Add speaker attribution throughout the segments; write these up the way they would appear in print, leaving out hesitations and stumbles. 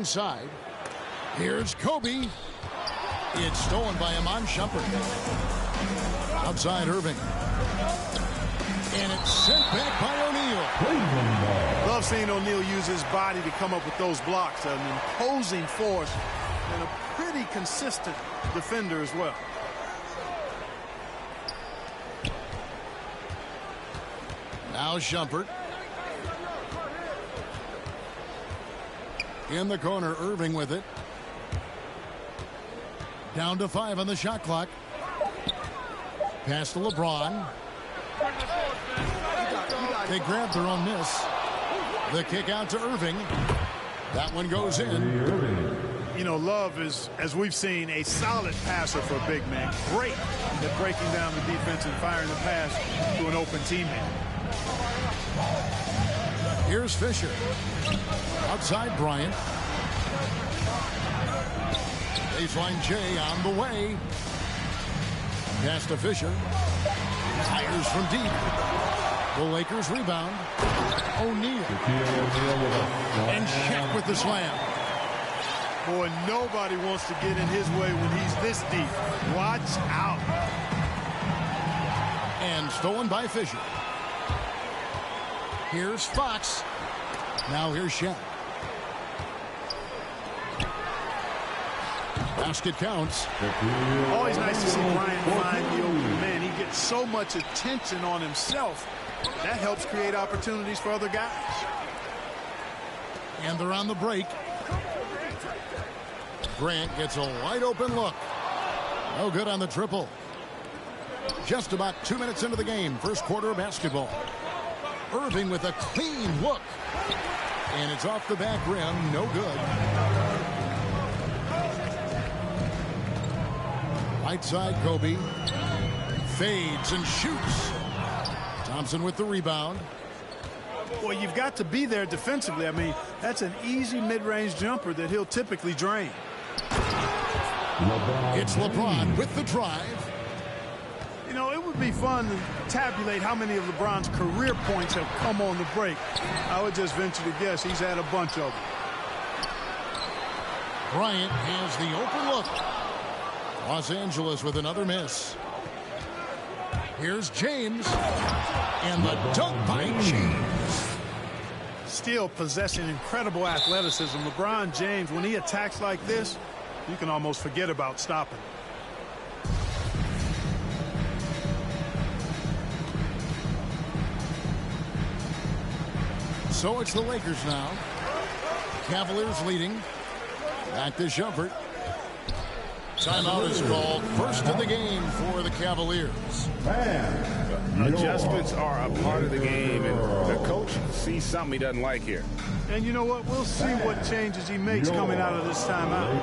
Speaker 1: Inside. Here's Kobe. It's stolen by Amon Shumpert. Outside Irving. And it's sent back by O'Neal.
Speaker 2: Love seeing O'Neal use his body to come up with those blocks. An imposing force and a pretty consistent defender as well.
Speaker 1: Now Shumpert. In the corner, Irving with it. Down to 5 on the shot clock. Pass to LeBron. They grab their own miss. The kick out to Irving. That one goes in.
Speaker 2: You know, Love is, as we've seen, a solid passer for a big man. Great at breaking down the defense and firing the pass to an open teammate.
Speaker 1: Here's Fisher. Outside Bryant. Baseline J on the way. Pass to Fisher. Fires from deep. The Lakers rebound. O'Neal. And Shaq with the slam.
Speaker 2: Boy, nobody wants to get in his way when he's this deep. Watch out.
Speaker 1: And stolen by Fisher. Here's Fox. Now here's Shaq. Basket counts.
Speaker 2: Always nice to see Bryant find the open man. He gets so much attention on himself. That helps create opportunities for other guys.
Speaker 1: And they're on the break. Grant gets a wide open look. No good on the triple. Just about 2 minutes into the game. First quarter of basketball. Irving with a clean look. And it's off the back rim. No good. Right side, Kobe. Fades and shoots. Thompson with the rebound.
Speaker 2: Well, you've got to be there defensively. I mean, that's an easy mid-range jumper that he'll typically drain.
Speaker 1: It's LeBron with the drive.
Speaker 2: You know, it would be fun to tabulate how many of LeBron's career points have come on the break. I would just venture to guess he's had a bunch of them.
Speaker 1: Bryant has the open look. Los Angeles with another miss. Here's James. And the dunk by James.
Speaker 2: Still possessing incredible athleticism. LeBron James, when he attacks like this, you can almost forget about stopping.
Speaker 1: So it's the Lakers now. Cavaliers leading. Back to Shumpert. Timeout is called. First of the game for the Cavaliers.
Speaker 3: Adjustments are a part of the game, and the coach sees something he doesn't like here.
Speaker 2: And you know what? We'll see what changes he makes coming out of this timeout.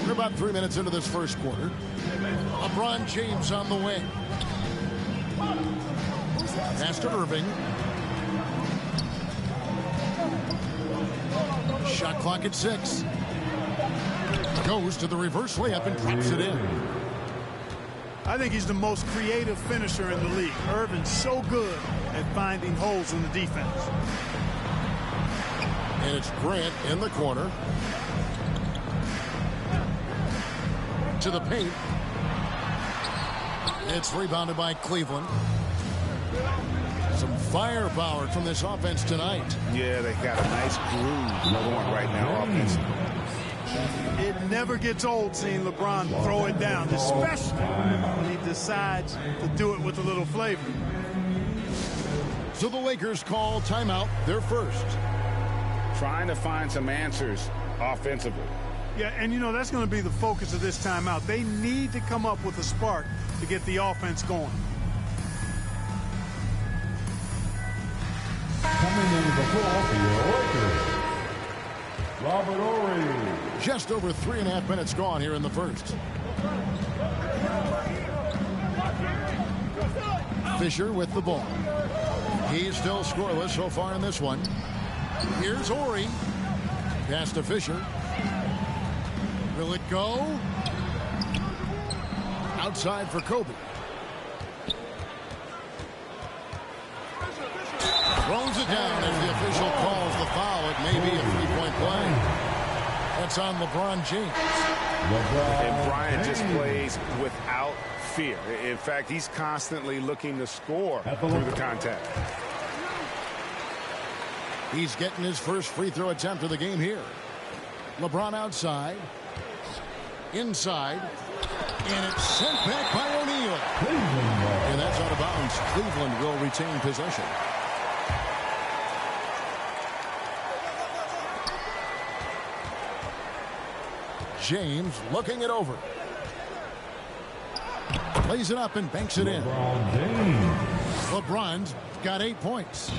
Speaker 1: We're about 3 minutes into this first quarter. LeBron James on the wing. Pass to Irving. Shot clock at 6. Goes to the reverse layup and drops it in.
Speaker 2: I think he's the most creative finisher in the league. Irving's so good at finding holes in the defense.
Speaker 1: And it's Grant in the corner. To the paint. It's rebounded by Cleveland. Some firepower from this offense tonight.
Speaker 3: Yeah, they got a nice groove going right now offensively.
Speaker 2: It never gets old seeing LeBron throw it down, especially when he decides to do it with a little flavor.
Speaker 1: So the Lakers call timeout, their first.
Speaker 3: Trying to find some answers offensively.
Speaker 2: Yeah, and you know, that's going to be the focus of this timeout. They need to come up with a spark to get the offense going.
Speaker 4: Coming in the ball for your Lakers, Robert Horry.
Speaker 1: Just over 3.5 minutes gone here in the first. Fisher with the ball. He's still scoreless so far in this one. Here's Ori. Pass to Fisher. Will it go? Outside for Kobe. Throws it down as the official calls the foul. It may be a three-point play. That's on LeBron James.
Speaker 3: And Bryant just plays without fear. In fact, he's constantly looking to score through the contact.
Speaker 1: He's getting his first free throw attempt of the game here. LeBron outside. Inside. And it's sent back by O'Neal. And that's out of bounds. Cleveland will retain possession. James looking it over. Plays it up and banks it in. LeBron's got 8 points.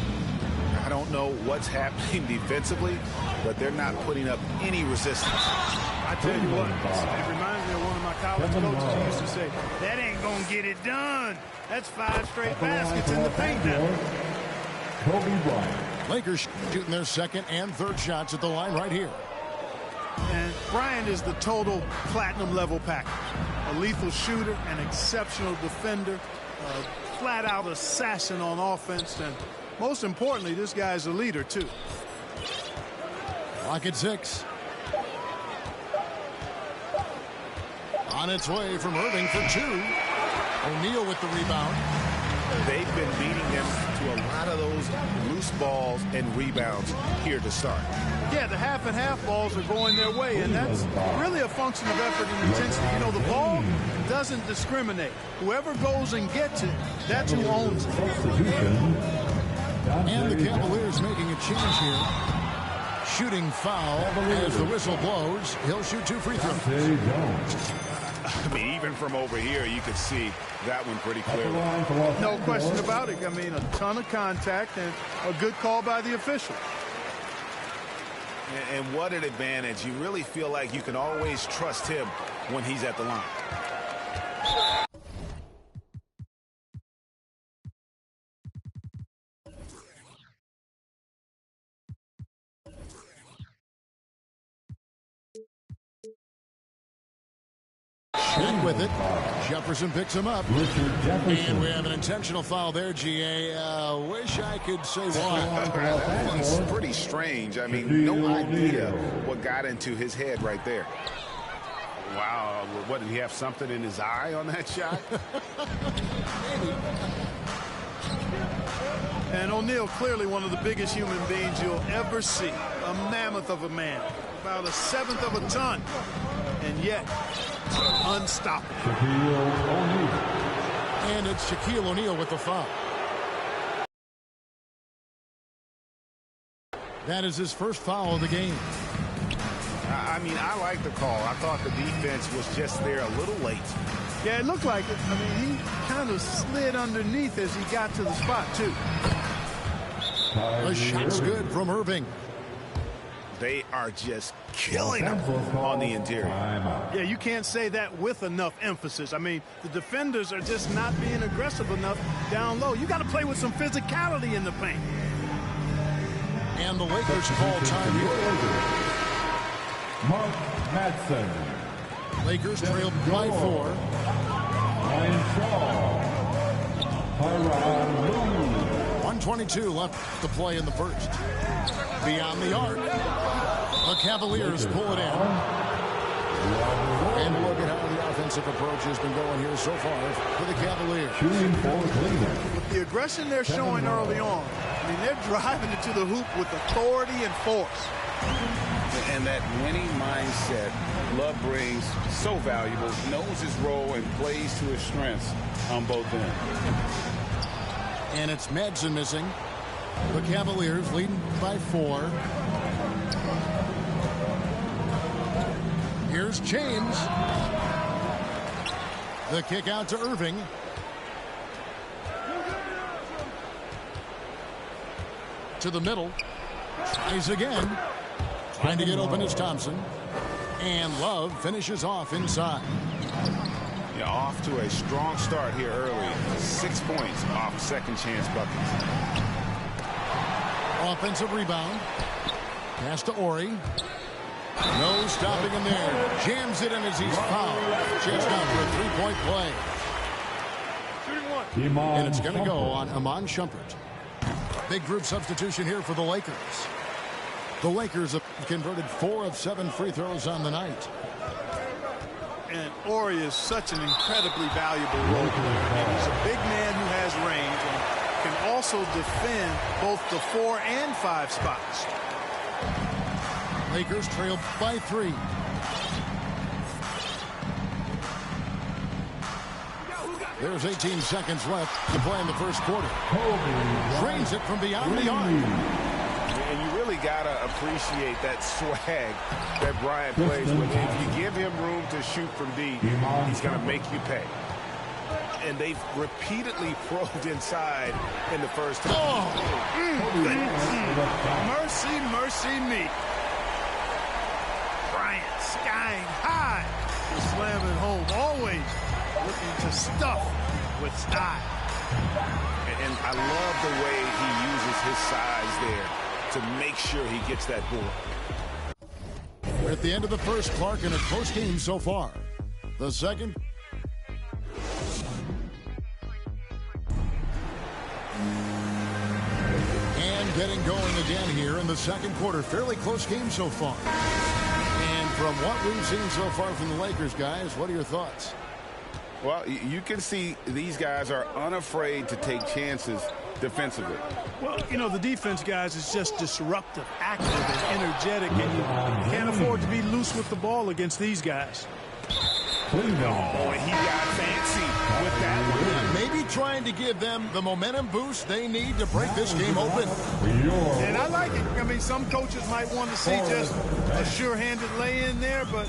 Speaker 3: I don't know what's happening defensively, but they're not putting up any resistance.
Speaker 2: I tell you what, it reminds me of one of my college coaches who used to say, that ain't going to get it done. That's 5 straight baskets in the paint now.
Speaker 4: Kobe Bryant.
Speaker 1: Lakers shooting their second and third shots at the line right here.
Speaker 2: And Bryant is the total platinum level package. A lethal shooter, an exceptional defender, a flat-out assassin on offense, and most importantly, this guy's a leader, too.
Speaker 1: Clock at 6. On its way from Irving for 2. O'Neal with the rebound.
Speaker 3: They've been beating them to a lot of those loose balls and rebounds here to start.
Speaker 2: Yeah, the half and half balls are going their way, and that's really a function of effort and intensity. You know, the ball doesn't discriminate. Whoever goes and gets it, that's who owns it.
Speaker 1: And the Cavaliers making a change here. Shooting foul as the whistle blows. He'll shoot 2 free throws.
Speaker 3: I mean, even from over here, you could see that one pretty clearly.
Speaker 2: No question about it. I mean, a ton of contact and a good call by the official.
Speaker 3: And what an advantage. You really feel like you can always trust him when he's at the line.
Speaker 1: Back with it. Jefferson picks him up. And we have an intentional foul there, GA. Wish I could say why.
Speaker 3: That one's pretty strange. I mean, no idea what got into his head right there. Wow. What, did he have something in his eye on that shot?
Speaker 1: Maybe.
Speaker 2: And O'Neal, clearly one of the biggest human beings you'll ever see. A mammoth of a man. About 1/7 of a ton. And yet, unstoppable.
Speaker 1: And it's Shaquille O'Neal with the foul. That is his first foul of the game.
Speaker 3: I mean, I like the call. I thought the defense was just there a little late.
Speaker 2: Yeah, it looked like it. I mean, he kind of slid underneath as he got to the spot, too.
Speaker 1: The shot's good from Irving.
Speaker 3: They are just killing them on the interior.
Speaker 2: Yeah, you can't say that with enough emphasis. I mean, the defenders are just not being aggressive enough down low. You got to play with some physicality in the paint.
Speaker 1: And the Lakers call time here.
Speaker 4: Mark Madsen.
Speaker 1: Lakers trail by 4.
Speaker 4: Ryan Shaw. Tyronn Lue.
Speaker 1: 1:22 left to play in the first. Beyond the arc. The Cavaliers pull it in. And look at how the offensive approach has been going here so far for the Cavaliers.
Speaker 4: Shooting for Cleveland.
Speaker 2: With the aggression they're showing early on, I mean, they're driving it to the hoop with authority and force.
Speaker 3: And that winning mindset Love brings, so valuable, knows his role and plays to his strengths on both ends.
Speaker 1: And it's Madsen missing. The Cavaliers leading by 4. Here's James. The kick out to Irving. To the middle. Tries again. Trying to get open is Thompson. And Love finishes off inside.
Speaker 3: Yeah, off to a strong start here early. 6 points off second chance buckets.
Speaker 1: Offensive rebound. Pass to Ori. No stopping him there. Jams it in as he's fouled. Chased out for a three-point play. And it's going to go on Iman Shumpert. Big group substitution here for the Lakers. The Lakers have converted 4 of 7 free throws on the night.
Speaker 2: And Ori is such an incredibly valuable role player. He's a big man who has range and can also defend both the 4 and 5 spots.
Speaker 1: Lakers trail by 3. There's 18 seconds left to play in the first quarter. Drains it from beyond the arc.
Speaker 3: And you really got to appreciate that swag that Bryant plays with. If you give him room to shoot from deep, he's going to make you pay. And they've repeatedly probed inside in the first half.
Speaker 1: Oh!
Speaker 2: Mercy, mercy me. Bryant skying high to slam it home. Always looking to stuff with style.
Speaker 3: And I love the way he uses his size there to make sure he gets that board.
Speaker 1: We're at the end of the first, Clark, in a close game so far. The second. And getting going again here in the second quarter. Fairly close game so far. And from what we've seen so far from the Lakers, guys, what are your thoughts?
Speaker 3: Well, you can see these guys are unafraid to take chances defensively.
Speaker 2: Well, you know, the defense, guys, is just disruptive, active, and energetic, and you can't afford to be loose with the ball against these guys.
Speaker 3: Oh, he got fancy with that one.
Speaker 1: Maybe trying to give them the momentum boost they need to break this game open.
Speaker 2: And I like it. I mean, some coaches might want to see just a sure-handed lay-in there, but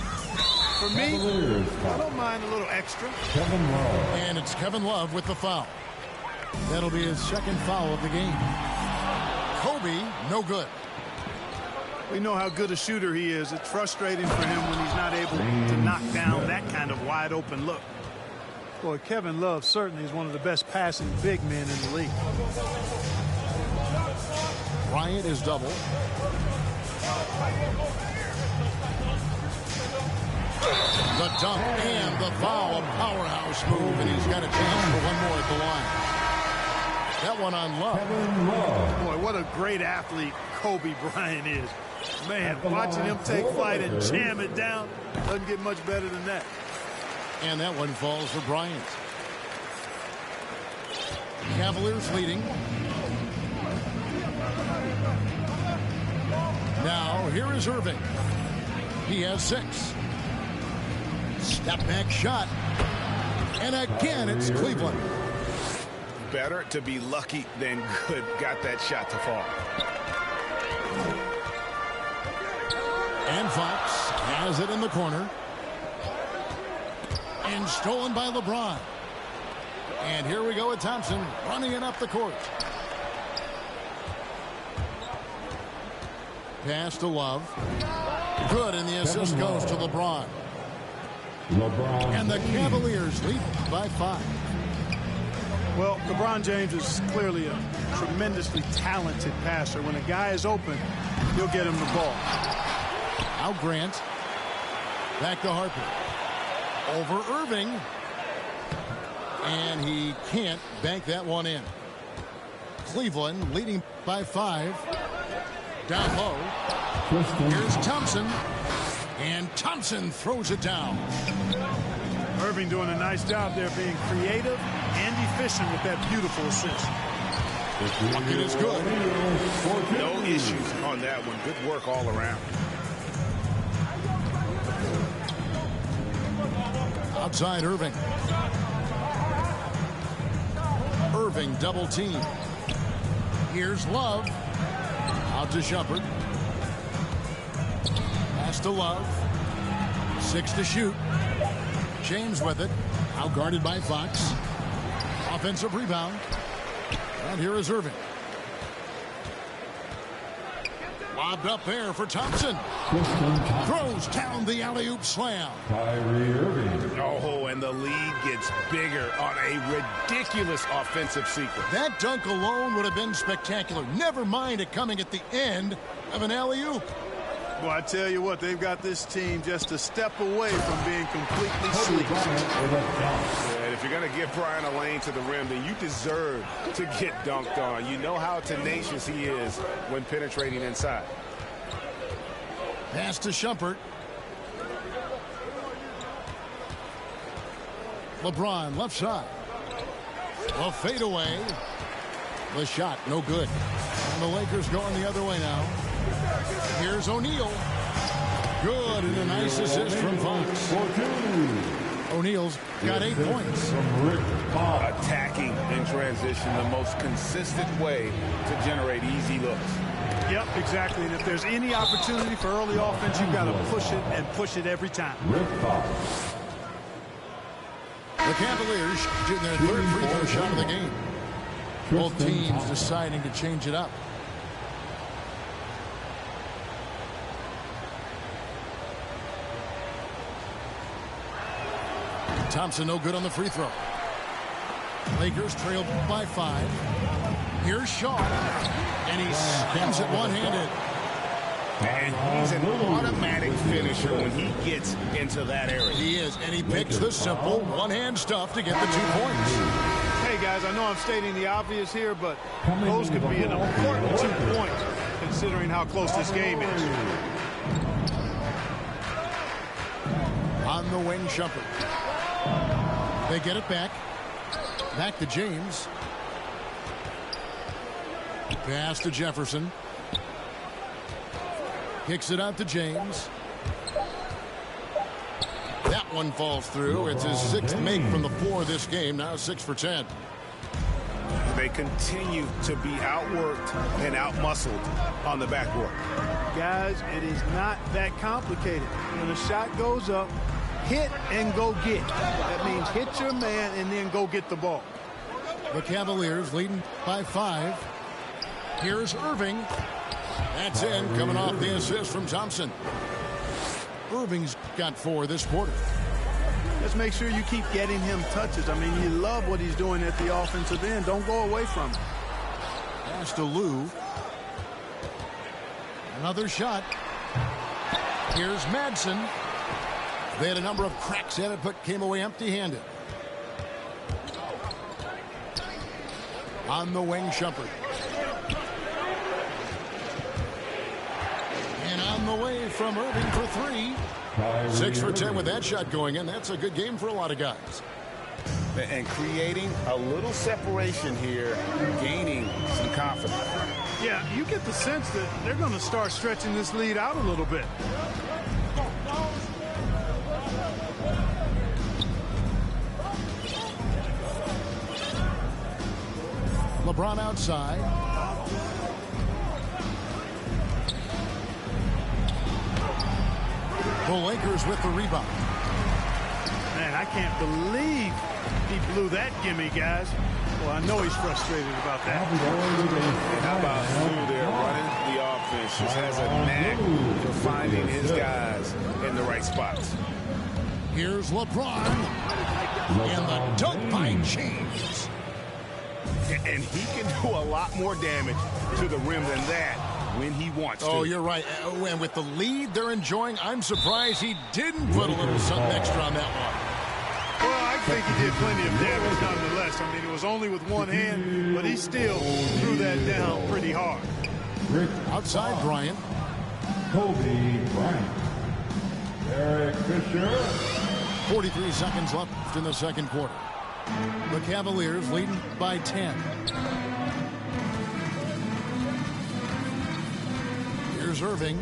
Speaker 2: for me, I don't mind a little extra.
Speaker 1: And it's Kevin Love with the foul. That'll be his second foul of the game. Kobe, no good.
Speaker 2: We know how good a shooter he is. It's frustrating for him when he's not able to knock down that kind of wide-open look. Boy, Kevin Love certainly is one of the best passing big men in the league.
Speaker 1: Bryant is double. The dunk and the foul, a powerhouse move, and he's got a chance for one more at the line. That one on Love.
Speaker 2: Boy, what a great athlete Kobe Bryant is. Man, watching him take flight and jam it down doesn't get much better than that.
Speaker 1: And that one falls for Bryant. Cavaliers leading. Now, here is Irving. He has 6. Step back shot. And again, it's Cleveland.
Speaker 3: Better to be lucky than good. Got that shot to fall.
Speaker 1: And Fox has it in the corner. And stolen by LeBron. And here we go with Thompson running it up the court. Pass to Love. Good, and the assist goes to LeBron. And the Cavaliers lead by 5.
Speaker 2: Well, LeBron James is clearly a tremendously talented passer. When a guy is open, he'll get him the ball.
Speaker 1: Now Grant. Back to Harper. Over Irving. And he can't bank that one in. Cleveland leading by 5. Down low. Here's Thompson. And Thompson throws it down.
Speaker 2: Irving doing a nice job there being creative and efficient with that beautiful assist.
Speaker 1: Bucket is good.
Speaker 3: No issues on that one. Good work all around.
Speaker 1: Outside Irving. Irving double team. Here's Love. Out to Shumpert. Pass to Love. 6 to shoot. James with it. Out guarded by Fox. Offensive rebound. And here is Irving. Lobbed up there for Thompson. Throws down the alley-oop slam.
Speaker 4: Kyrie Irving.
Speaker 3: Oh, and the lead gets bigger on a ridiculous offensive sequence.
Speaker 1: That dunk alone would have been spectacular. Never mind it coming at the end of an alley-oop.
Speaker 2: Well, I tell you what, they've got this team just a step away from being completely sleek.
Speaker 3: And if you're going to give Brian a lane to the rim, then you deserve to get dunked on. You know how tenacious he is when penetrating inside.
Speaker 1: Pass to Shumpert. LeBron left side. A fadeaway. The shot no good. And the Lakers going the other way now. Here's O'Neal. Good, and a nice assist from Fox. O'Neal's got 8 points.
Speaker 3: Attacking in transition, the most consistent way to generate easy looks.
Speaker 2: Yep, exactly. And if there's any opportunity for early offense, you've got to push it and push it every time.
Speaker 1: The Cavaliers shooting their third free throw shot of the game. Both teams deciding to change it up. Thompson no good on the free throw. Lakers trail by 5. Here's Shaw. And he spins it one-handed.
Speaker 3: And he's an automatic finisher when he gets into that area.
Speaker 1: He is, and he picks the simple one-hand stuff to get the 2 points.
Speaker 2: Hey, guys, I know I'm stating the obvious here, but those could be an important 2 points considering how close this game is.
Speaker 1: On the wing, Shumpert. They get it back. Back to James. Pass to Jefferson. Kicks it out to James. That one falls through. It's his 6th make from the floor this game. Now 6 for 10.
Speaker 3: They continue to be outworked and outmuscled on the backboard.
Speaker 2: Guys, it is not that complicated. When a shot goes up, hit and go get. That means hit your man and then go get the ball.
Speaker 1: The Cavaliers leading by 5. Here's Irving. That's in, coming off the assist from Thompson. Irving's got 4 this quarter.
Speaker 2: Just make sure you keep getting him touches. I mean, you love what he's doing at the offensive end. Don't go away from it.
Speaker 1: Pass to Lou. Another shot. Here's Madsen. They had a number of cracks at it, but came away empty-handed. On the wing, Shumpert. And on the way from Irving for 3. 6 for 10 with that shot going in. That's a good game for a lot of guys.
Speaker 3: And creating a little separation here, gaining some confidence.
Speaker 2: Yeah, you get the sense that they're going to start stretching this lead out a little bit.
Speaker 1: LeBron outside. The Lakers with the rebound.
Speaker 2: Man, I can't believe he blew that gimme, guys. Well, I know he's frustrated about that.
Speaker 3: And how about Lou there running the offense? Just has a knack for finding his guys in the right spots.
Speaker 1: Here's LeBron. And the dunk by James.
Speaker 3: And he can do a lot more damage to the rim than that when he wants to.
Speaker 1: Oh, you're right. And with the lead they're enjoying, I'm surprised he didn't put a little something extra on that one.
Speaker 2: Well, I think he did plenty of damage nonetheless. I mean, it was only with one hand, but he still threw that down pretty hard.
Speaker 1: Outside Bryant.
Speaker 4: Kobe Bryant. Eric Fisher.
Speaker 1: 43 seconds left in the second quarter. The Cavaliers leading by 10. Here's Irving.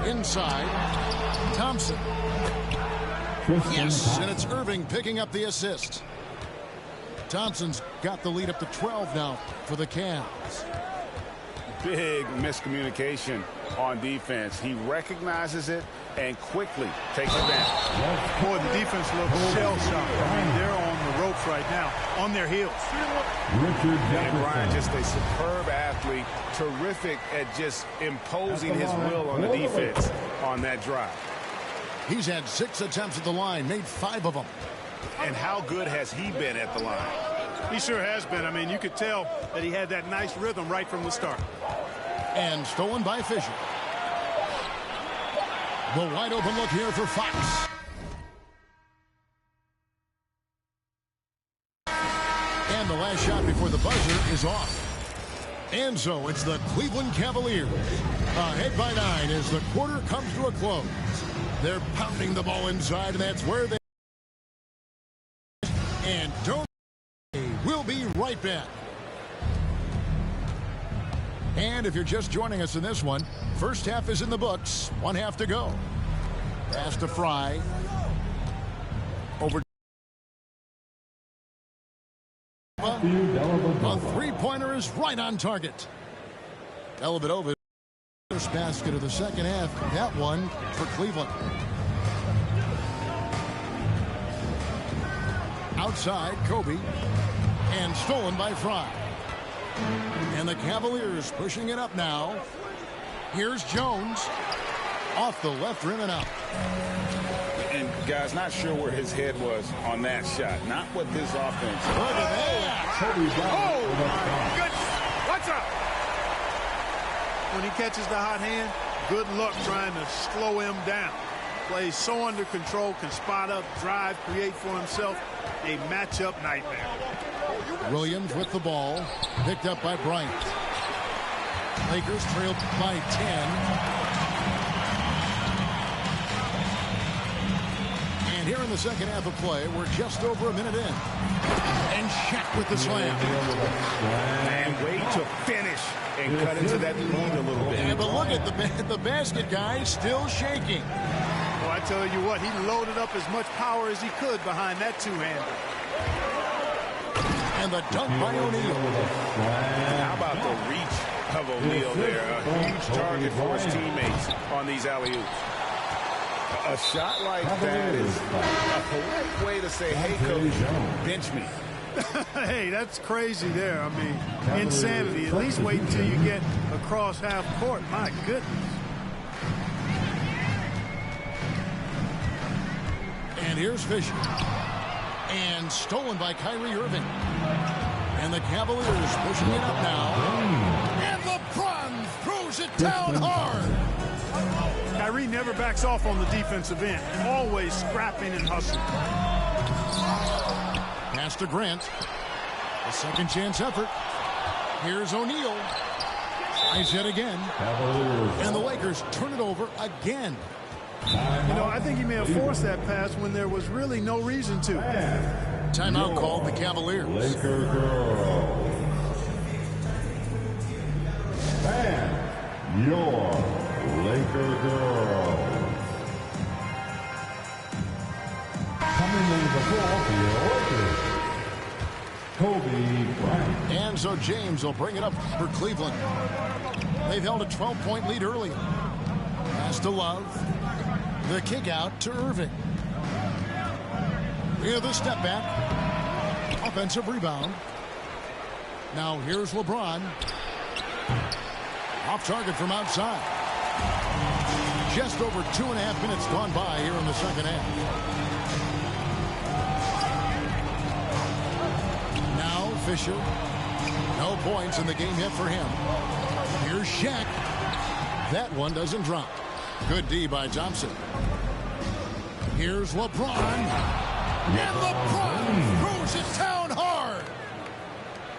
Speaker 1: Inside. Thompson. Yes, and it's Irving picking up the assist. Thompson's got the lead up to 12 now for the Cavs.
Speaker 3: big miscommunication on defense. He recognizes it and quickly takes advantage.
Speaker 2: Boy, the defense looks shell-shocked. I mean, they're on the ropes right now, on their heels.
Speaker 3: And Bryant, just a superb athlete, terrific at just imposing his will on the defense on that drive.
Speaker 1: He's had 6 attempts at the line, made 5 of them.
Speaker 3: And how good has he been at the line?
Speaker 2: He sure has been. I mean, you could tell that he had that nice rhythm right from the start.
Speaker 1: And stolen by Fisher. The wide open look here for Fox. And the last shot before the buzzer is off. And so it's the Cleveland Cavaliers ahead by 9 as the quarter comes to a close. They're pounding the ball inside, and that's where they... And don't... We'll be right back. And if you're just joining us in this one, first half is in the books. 1 half to go. Pass to Fry. Over. A three-pointer is right on target. Dellavedova. First basket of the second half. That one for Cleveland. Outside, Kobe. And stolen by Fry. And the Cavaliers pushing it up now. Here's Jones. Off the left rim and out.
Speaker 3: And, guys, not sure where his head was on that shot. Not with this offense.
Speaker 1: Look at that.
Speaker 2: Oh, my goodness. What's up? When he catches the hot hand, good luck trying to slow him down. Plays so under control, can spot up, drive, create for himself. A matchup nightmare.
Speaker 1: Williams with the ball. Picked up by Bryant. Lakers trailed by 10. And here in the second half of play, we're just over a minute in. And Shaq with the slam.
Speaker 3: And wait to finish and cut into that lead a little bit.
Speaker 1: Yeah, but look at the basket guy still shaking.
Speaker 2: Well, I tell you what, he loaded up as much power as he could behind that two-hander.
Speaker 1: And the dunk by O'Neal.
Speaker 3: How about the reach of O'Neal there? A huge target for his teammates on these alley-oops. A shot like that is a polite way to say, hey, coach, bench me.
Speaker 2: Hey, that's crazy there. I mean, insanity. At least wait until you get across half court. My goodness.
Speaker 1: And here's Fisher. And stolen by Kyrie Irving. And the Cavaliers pushing it up now. And LeBron throws it down hard.
Speaker 2: Kyrie never backs off on the defensive end. Always scrapping and hustling.
Speaker 1: Pass to Grant. A second chance effort. Here's O'Neal. Tries it again. And the Lakers turn it over again.
Speaker 2: You know, I think he may have forced that pass when there was really no reason to.
Speaker 1: Timeout called the Cavaliers.
Speaker 4: Laker girl. Fan your Laker girl. Coming into the ball for your Lakers, Kobe Bryant.
Speaker 1: And so James will bring it up for Cleveland. They've held a 12-point lead earlier. Pass to Love. The kick out to Irving. Here's the step back. Offensive rebound. Now here's LeBron. Off target from outside. Just over 2.5 minutes gone by here in the second half. Now Fisher. No points in the game yet for him. Here's Shaq. That one doesn't drop. Good D by Thompson. Here's LeBron. And LeBron throws it down hard.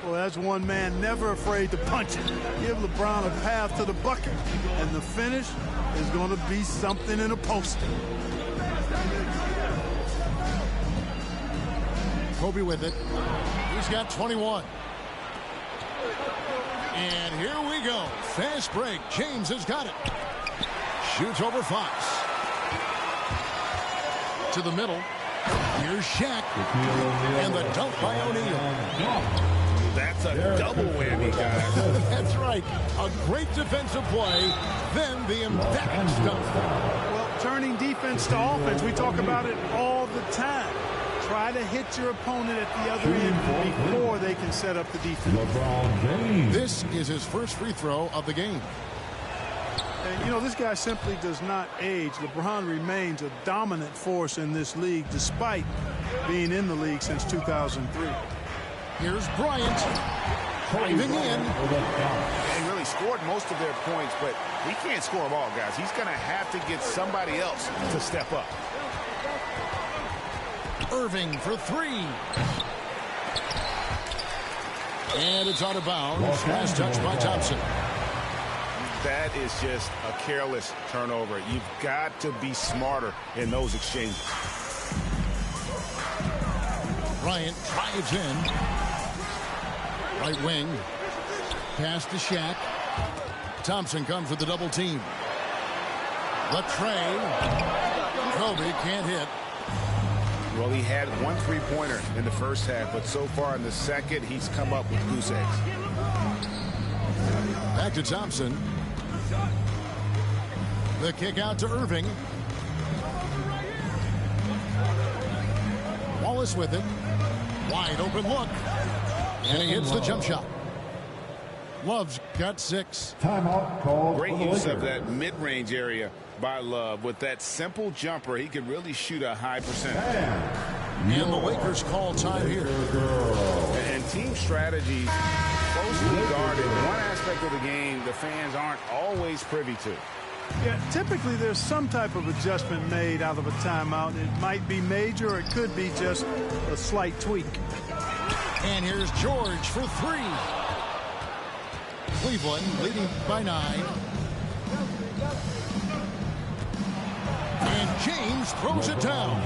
Speaker 2: Well, that's one man never afraid to punch it. Give LeBron a path to the bucket, and the finish is going to be something in a poster.
Speaker 1: Kobe with it. He's got 21. And here we go. Fast break. James has got it. Shoots over Fox. To the middle. Here's Shaq. And the dunk by O'Neal.
Speaker 3: That's a double whammy, guys.
Speaker 1: That's right. A great defensive play, then the emphatic stuff.
Speaker 2: Well, turning defense to offense, we talk about it all the time. Try to hit your opponent at the other end before they can set up the defense.
Speaker 1: This is his first free throw of the game.
Speaker 2: And, you know, this guy simply does not age. LeBron remains a dominant force in this league despite being in the league since 2003.
Speaker 1: Here's Bryant driving in.
Speaker 3: He really scored most of their points, but he can't score them all, guys. He's going to have to get somebody else to step up.
Speaker 1: Irving for three. And it's out of bounds. Last touch by Thompson.
Speaker 3: That is just a careless turnover. You've got to be smarter in those exchanges.
Speaker 1: Bryant drives in. Right wing. Pass to Shaq. Thompson comes with the double team. The tray. Kobe can't hit.
Speaker 3: Well, he had one three-pointer in the first half, but so far in the second, he's come up with goose eggs.
Speaker 1: Back to Thompson. The kick out to Irving. Wallace with it. Wide open look. And he hits the jump shot. Love's got 6.
Speaker 4: Timeout called.
Speaker 3: Great use of that mid-range area by Love. With that simple jumper, he can really shoot a high percentage.
Speaker 1: And the Lakers call time here.
Speaker 3: And team strategy closely guarded. One aspect of the game the fans aren't always privy to.
Speaker 2: Yeah, typically there's some type of adjustment made out of a timeout. It might be major, or it could be just a slight tweak.
Speaker 1: And here's George for 3. Cleveland leading by 9. And James throws it down.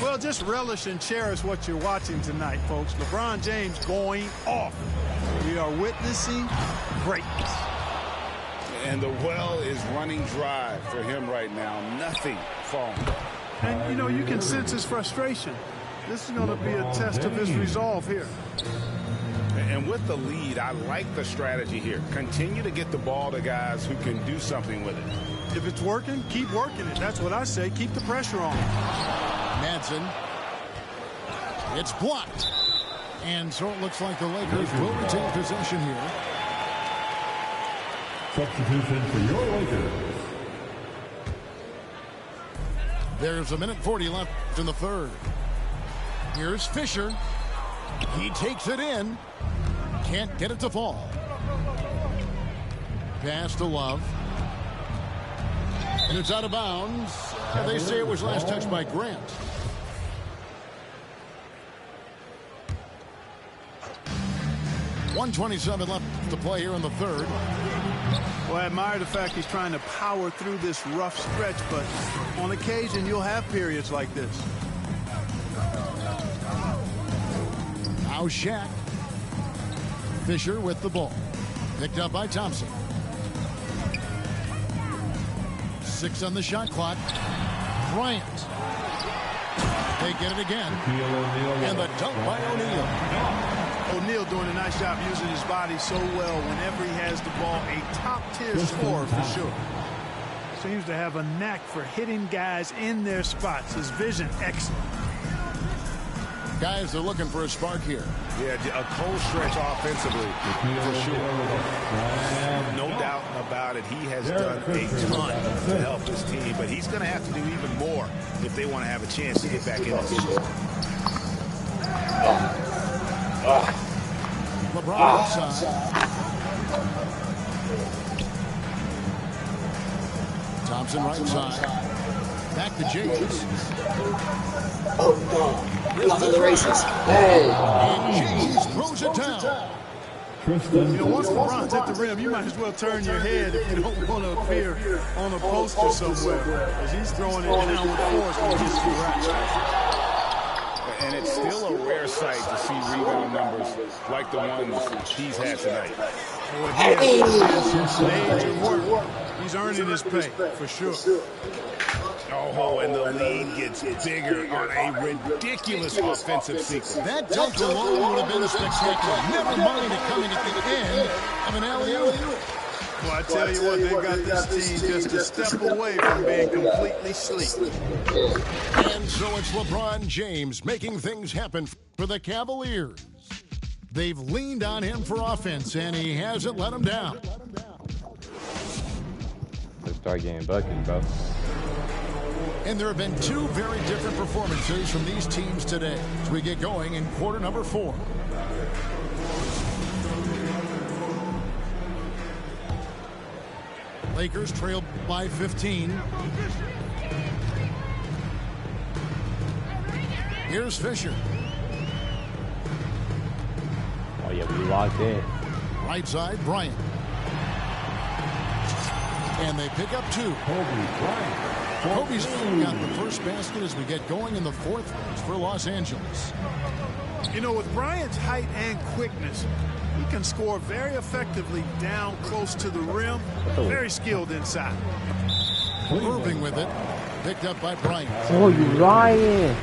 Speaker 2: Well, just relish and cherish what you're watching tonight, folks. LeBron James going off. We are witnessing greatness.
Speaker 3: And the well is running dry for him right now. Nothing falling.
Speaker 2: And, you know, you can sense his frustration. This is going to be a test of his resolve here.
Speaker 3: And with the lead, I like the strategy here. Continue to get the ball to guys who can do something with it.
Speaker 2: If it's working, keep working it. That's what I say. Keep the pressure on.
Speaker 1: Madsen. It's blocked. And so it looks like the Lakers will retain possession here.
Speaker 4: Substitution for your Lakers.
Speaker 1: There's 1:40 left in the third. Here's Fisher. He takes it in. Can't get it to fall. Pass to Love. And it's out of bounds. They say it was last touched by Grant. .127 left to play here in the third.
Speaker 2: Well, I admire the fact he's trying to power through this rough stretch, but on occasion you'll have periods like this.
Speaker 1: Now Shaq. Fisher with the ball. Picked up by Thompson. 6 on the shot clock. Bryant. They get it again. And the dunk by O'Neal.
Speaker 2: O'Neal doing a nice job using his body so well whenever he has the ball. A top-tier scorer for sure. Seems to have a knack for hitting guys in their spots. His vision, excellent.
Speaker 1: Guys, they're looking for a spark here.
Speaker 3: Yeah, a cold stretch offensively, for sure. No doubt about it. He has done a ton to help his team, but he's going to have to do even more if they want to have a chance to get back in this.
Speaker 1: LeBron outside. Thompson right side. Back to James.
Speaker 5: Oh no, he's on the races. Hey.
Speaker 1: And James throws it down.
Speaker 2: You know, once LeBron's at the rim, you might as well turn your head if you don't want to appear on a poster somewhere, as he's throwing it down with force when he gets too high.
Speaker 3: And it's still a rare sight to see rebound numbers like the ones he's had tonight.
Speaker 2: Well, he has major work. He's earning his pay, for sure.
Speaker 3: Oh, and the lead gets bigger on a ridiculous offensive sequence.
Speaker 1: That dunk alone would have been spectacular. Never mind it coming at the end of an alley-oop.
Speaker 2: Well, I tell you what, they've got this team just a step away from being completely sleep.
Speaker 1: And so it's LeBron James making things happen for the Cavaliers. They've leaned on him for offense, and he hasn't let them down.
Speaker 6: Let's start getting buckets, bro.
Speaker 1: And there have been two very different performances from these teams today as we get going in quarter number 4. Lakers trail by 15. Here's Fisher.
Speaker 6: Oh, yeah, we locked in.
Speaker 1: Right side, Bryant. And they pick up 2. Kobe's got the first basket as we get going in the 4th for Los Angeles.
Speaker 2: You know, with Bryant's height and quickness, he can score very effectively down close to the rim. Very skilled inside.
Speaker 1: Irving with it. Picked up by Bryant.
Speaker 6: Oh, you lying.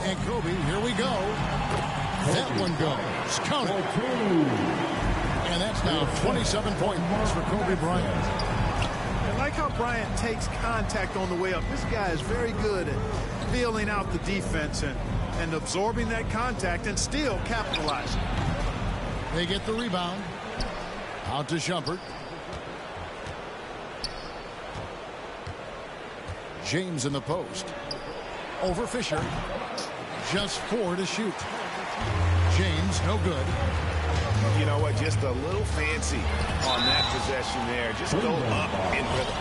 Speaker 1: And Kobe, here we go. That one goes. Count it. And that's now 27 points for Kobe Bryant.
Speaker 2: I like how Bryant takes contact on the way up. This guy is very good at feeling out the defense and absorbing that contact and still capitalizing.
Speaker 1: They get the rebound. Out to Shumpert. James in the post. Over Fisher. Just 4 to shoot. James, no good.
Speaker 3: You know what? Just a little fancy on that possession there. Just go up in rhythm.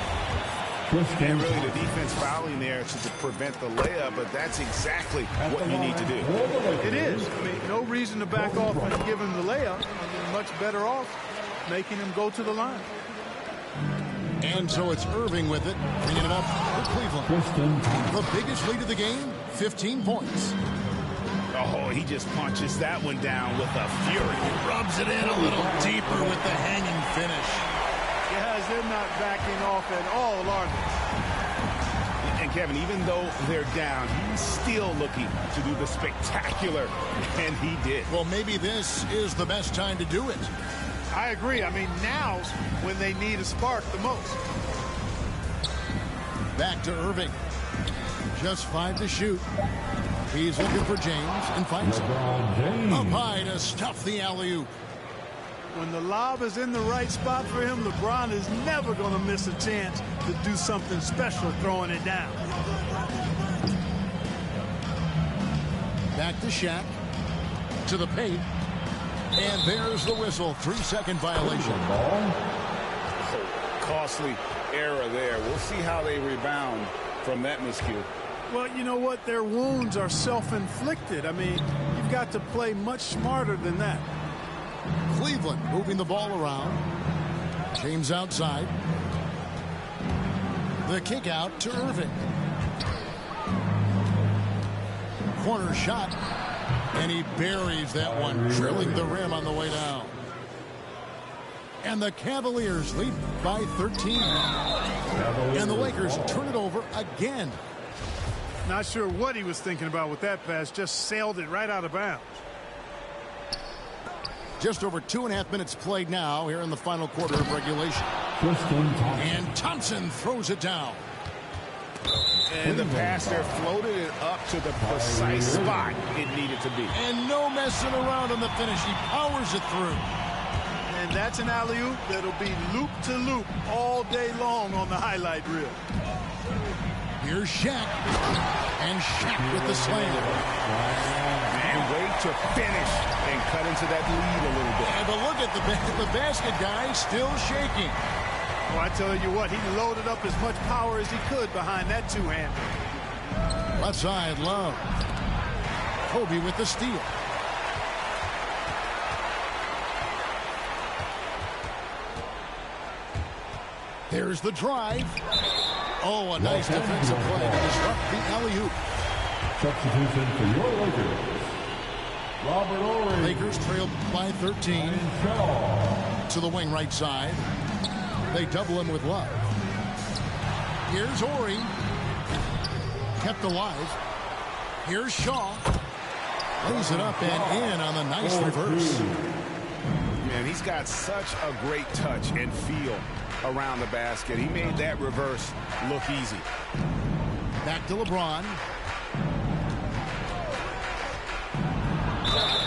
Speaker 3: And really the defense fouling there to prevent the layup, but that's exactly what you need to do.
Speaker 2: It is. I mean, no reason to back off and give him the layup. You're much better off making him go to the line.
Speaker 1: And so it's Irving with it, bringing it up for Cleveland. The biggest lead of the game, 15 points.
Speaker 3: Oh, he just punches that one down with a fury.
Speaker 1: Rubs it in a little deeper with the hanging finish.
Speaker 2: Guys, they're not backing off at all, are they?
Speaker 3: And Kevin, even though they're down, he's still looking to do the spectacular, and he did.
Speaker 1: Well, maybe this is the best time to do it.
Speaker 2: I agree. I mean, now's when they need a spark the most.
Speaker 1: Back to Irving. Just 5 to shoot. He's looking for James and finds him. Up high to stuff the alley-oop.
Speaker 2: When the lob is in the right spot for him, LeBron is never going to miss a chance to do something special throwing it down.
Speaker 1: Back to Shaq. To the paint. And there's the whistle. 3-second violation.
Speaker 3: Costly error there. We'll see how they rebound from that miscue.
Speaker 2: Well, you know what? Their wounds are self-inflicted. I mean, you've got to play much smarter than that.
Speaker 1: Cleveland moving the ball around. James outside. The kick out to Irving. Corner shot. And he buries that one, drilling the rim on the way down. And the Cavaliers lead by 13. And the Lakers turn it over again.
Speaker 2: Not sure what he was thinking about with that pass. Just sailed it right out of bounds.
Speaker 1: Just over 2.5 minutes played now here in the final quarter of regulation. And Thompson throws it down.
Speaker 3: And the passer floated it up to the precise spot it needed to be.
Speaker 1: And no messing around on the finish. He powers it through.
Speaker 2: And that's an alley-oop that'll be loop-to-loop all day long on the highlight reel.
Speaker 1: Here's Shaq. And Shaq with the slam.
Speaker 3: And wait to finish and cut into that lead a little bit.
Speaker 1: And but look at the basket guy still shaking.
Speaker 2: Well, I tell you what, he loaded up as much power as he could behind that two-hander.
Speaker 1: Left side, Love. Kobe with the steal. There's the drive. Oh, a nice defensive play to disrupt the alley-oop.
Speaker 4: Substitution for your Lakers. Robert Ory.
Speaker 1: Lakers trailed by 13. To the wing right side. They double him with Love. Here's Ory. Kept alive. Here's Shaw. Lays it up and in on the nice reverse.
Speaker 3: Man, he's got such a great touch and feel around the basket. He made that reverse look easy.
Speaker 1: Back to LeBron.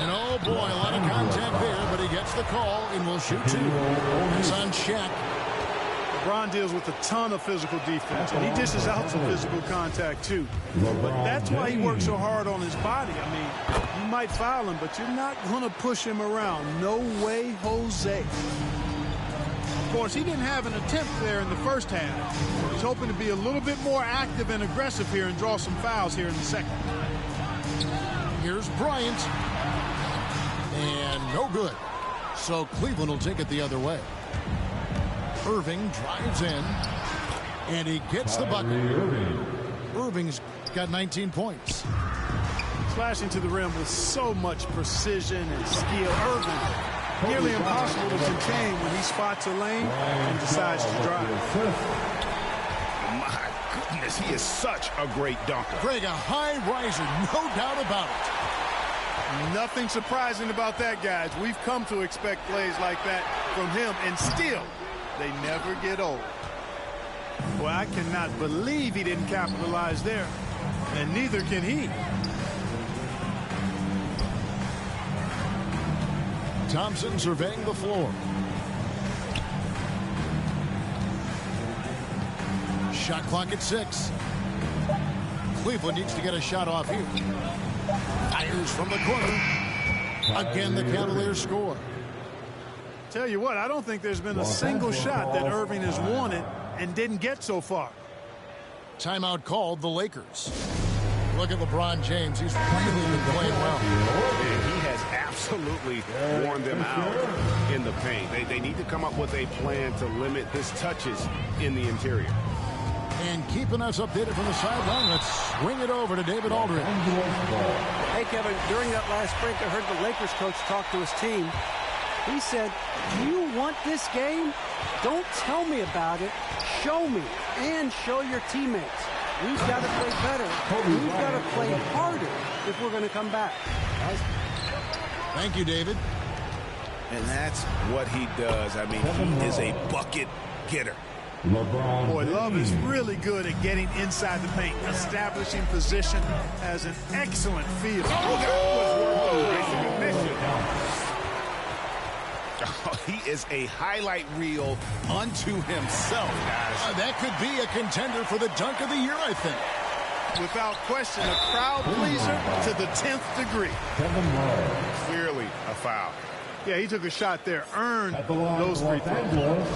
Speaker 1: And oh boy, a lot of contact there, but he gets the call and will shoot two. It's on Shaq.
Speaker 2: LeBron deals with a ton of physical defense, and he dishes out some physical contact too. But that's why he works so hard on his body. I mean, you might foul him, but you're not going to push him around. No way, Jose. Of course, he didn't have an attempt there in the first half. He's hoping to be a little bit more active and aggressive here and draw some fouls here in the second.
Speaker 1: Here's Bryant. And no good. So Cleveland will take it the other way. Irving drives in, and he gets the bucket. Irving's got 19 points.
Speaker 2: Slashing to the rim with so much precision and skill. Irving, nearly impossible to contain when he spots a lane and decides to drive.
Speaker 3: My goodness, he is such a great dunker.
Speaker 1: Greg, a high riser, no doubt about it.
Speaker 2: Nothing surprising about that, guys. We've come to expect plays like that from him, and still, they never get old. Well, I cannot believe he didn't capitalize there, and neither can he.
Speaker 1: Thompson surveying the floor. Shot clock at 6. Cleveland needs to get a shot off here. Fires from the corner. Again, the Cavaliers score.
Speaker 2: Tell you what, I don't think there's been a single shot that Irving has wanted and didn't get so far.
Speaker 1: Timeout called the Lakers. Look at LeBron James. He's really been playing well.
Speaker 3: And he has absolutely worn them out in the paint. They need to come up with a plan to limit his touches in the interior.
Speaker 1: And keeping us updated from the sideline, let's swing it over to David Aldridge.
Speaker 7: Hey, Kevin, during that last break, I heard the Lakers coach talk to his team. He said, do you want this game? Don't tell me about it. Show me and show your teammates. We've got to play better. We've got to play harder if we're going to come back.
Speaker 1: Thank you, David.
Speaker 3: And that's what he does. I mean, he is a bucket getter.
Speaker 2: Boy, Love is really good at getting inside the paint, establishing position, has an excellent feel.
Speaker 3: He is a highlight reel unto himself, guys.
Speaker 1: That could be a contender for the dunk of the year, I think.
Speaker 2: Without question, a crowd pleaser to the 10th degree.
Speaker 3: Clearly a foul.
Speaker 2: Yeah, he took a shot there, earned those free throws.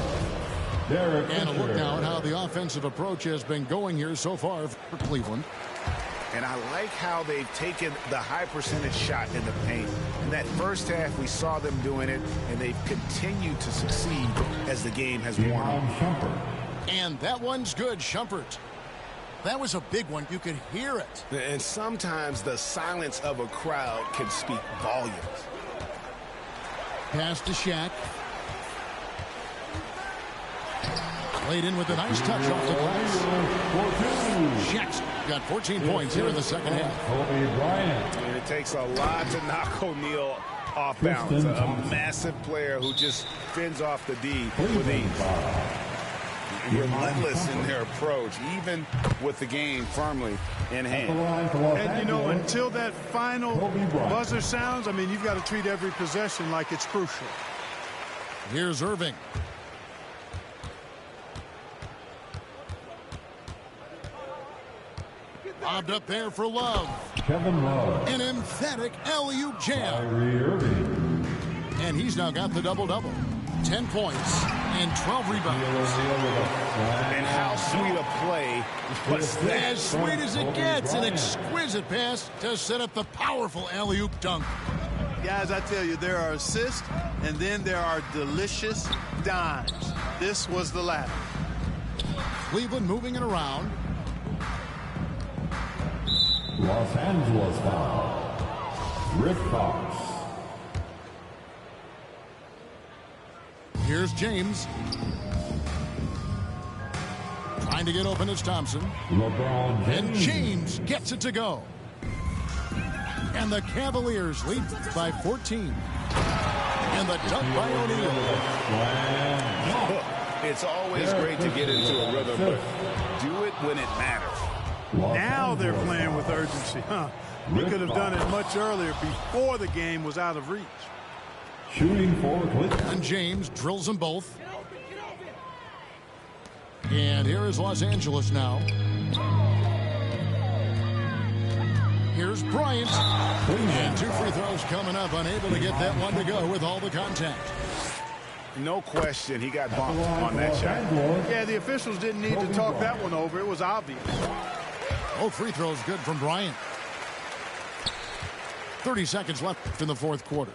Speaker 1: And a look now at how the offensive approach has been going here so far for Cleveland.
Speaker 3: And I like how they've taken the high percentage shot in the paint. In that first half, we saw them doing it, and they've continued to succeed as the game has worn on.
Speaker 1: And that one's good, Shumpert. That was a big one. You could hear it.
Speaker 3: And sometimes the silence of a crowd can speak volumes.
Speaker 1: Pass to Shaq. Played in with a nice touch off the glass. Shaq's got 14 points here in the second half.
Speaker 3: And it takes a lot to knock O'Neal off balance. A massive player who just fends off the D with ease. Relentless in their approach, even with the game firmly in hand.
Speaker 2: And, you know, until that final buzzer sounds, I mean, you've got to treat every possession like it's crucial.
Speaker 1: Here's Irving. Bobbed up there for Love.
Speaker 4: Kevin Love.
Speaker 1: An emphatic alley-oop jam. And he's now got the double-double. 10 points and 12 rebounds.
Speaker 3: And how sweet a play was that?
Speaker 1: As sweet as it gets. An exquisite pass to set up the powerful alley-oop dunk.
Speaker 2: Guys, I tell you, there are assists, and then there are delicious dimes. This was the latter.
Speaker 1: Cleveland moving it around.
Speaker 4: Los Angeles foul. Rick Fox.
Speaker 1: Here's James. Trying to get open is Thompson.
Speaker 4: LeBron James.
Speaker 1: And James gets it to go. And the Cavaliers lead by 14. And the dunk by O'Neal.
Speaker 3: It's always great to get into a rhythm, but do it when it matters.
Speaker 2: Now they're playing with urgency. He could have done it much earlier before the game was out of reach.
Speaker 4: Shooting for Cleveland.
Speaker 1: And James drills them both. And here is Los Angeles now. Here's Bryant. And 2 free throws coming up. Unable to get that one to go with all the contact.
Speaker 3: No question, he got bumped on that shot.
Speaker 2: Yeah, the officials didn't need to talk that one over. It was obvious.
Speaker 1: Both free throws good from Bryant. 30 seconds left in the fourth quarter.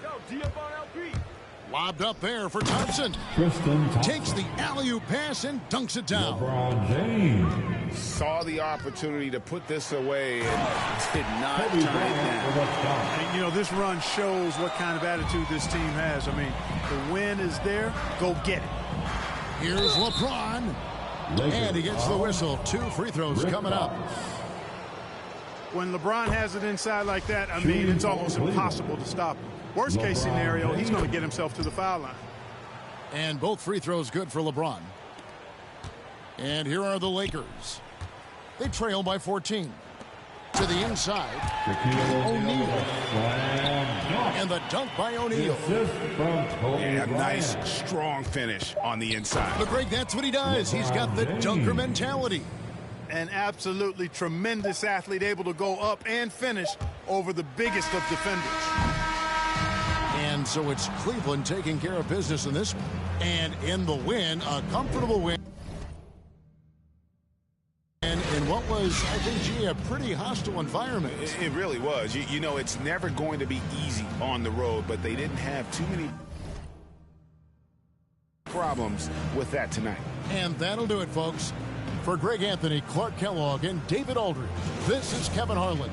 Speaker 1: Lobbed up there for Thompson.
Speaker 4: Tristan Thompson.
Speaker 1: Takes the alley-oop pass and dunks it down.
Speaker 4: LeBron James.
Speaker 3: Saw the opportunity to put this away and did not turn it down.
Speaker 2: And, you know, this run shows what kind of attitude this team has. I mean, the win is there. Go get it.
Speaker 1: Here's LeBron. And he gets the whistle. 2 free throws coming up.
Speaker 2: When LeBron has it inside like that, I mean, it's almost impossible to stop him. Worst case scenario, he's going to get himself to the foul line.
Speaker 1: And both free throws good for LeBron. And here are the Lakers. They trail by 14. To the inside. O'Neal. And the dunk by O'Neal.
Speaker 3: Yeah, nice, strong finish on the inside.
Speaker 1: But Greg, that's what he does. He's got the dunker mentality.
Speaker 2: An absolutely tremendous athlete, able to go up and finish over the biggest of defenders.
Speaker 1: And so it's Cleveland taking care of business in this one. And in the win, a comfortable win. And in what was, I think, gee, a pretty hostile environment.
Speaker 3: It really was. You know, it's never going to be easy on the road, but they didn't have too many problems with that tonight.
Speaker 1: And that'll do it, folks. For Greg Anthony, Clark Kellogg, and David Aldridge, this is Kevin Harlan.